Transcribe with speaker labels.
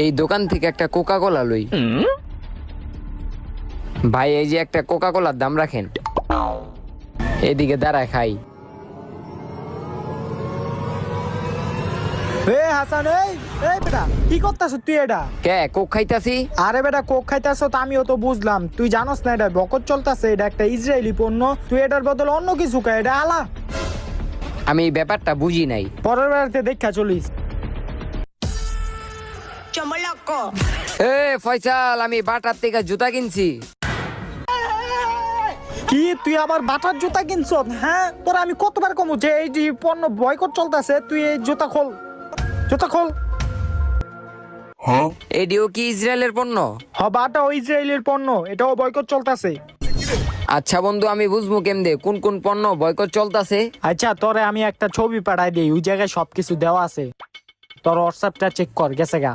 Speaker 1: এই দোকান থেকে একটা কোকা কোলা লই। ভাই এই যে একটা কোকা কোলার দাম রাখেন। এদিকে দাঁড়ায় খাই।
Speaker 2: হাসান, এই বেটা কি করতেছ তুই? এটা
Speaker 1: কে কোক খাইতাছি?
Speaker 2: আরে বেটা কোক খাইতেছ তো আমিও তো বুঝলাম, তুই জানোস না এটা বকত চলতেছে, এটা একটা ইসরায়েলি পণ্য, তুই এটার বদলে অন্য কিছু খাই, এটা আলা।
Speaker 1: আমি এই ব্যাপারটা বুঝি নাই।
Speaker 2: পরের বেড়াতে দেখা চলিস।
Speaker 1: এ ফয়সাল, আমি বাটার থেকে জুতা কিনছি।
Speaker 2: কি তুই আবার বাটার জুতা কিনছ? হ্যাঁ, তোরা আমি কতবার কমু যে এই যে পণ্য বয়কট চলতেছে, তুই এই জুতা খোল, জুতা খোল।
Speaker 1: এডিও কি ইসরায়েলের পণ্য?
Speaker 2: বাটা ওই ইসরায়েলের পণ্য, এটাও বয়কট চলতেছে।
Speaker 1: আচ্ছা বন্ধু, আমি বুঝবো কেমনে কোন কোন পণ্য বয়কট চলতেছে?
Speaker 2: আচ্ছা, তোরে আমি একটা ছবি পাঠাই দিই, ওই জায়গায় সবকিছু দেওয়া আছে, তোর হোয়াটসঅ্যাপটা চেক কর, গেছে গা।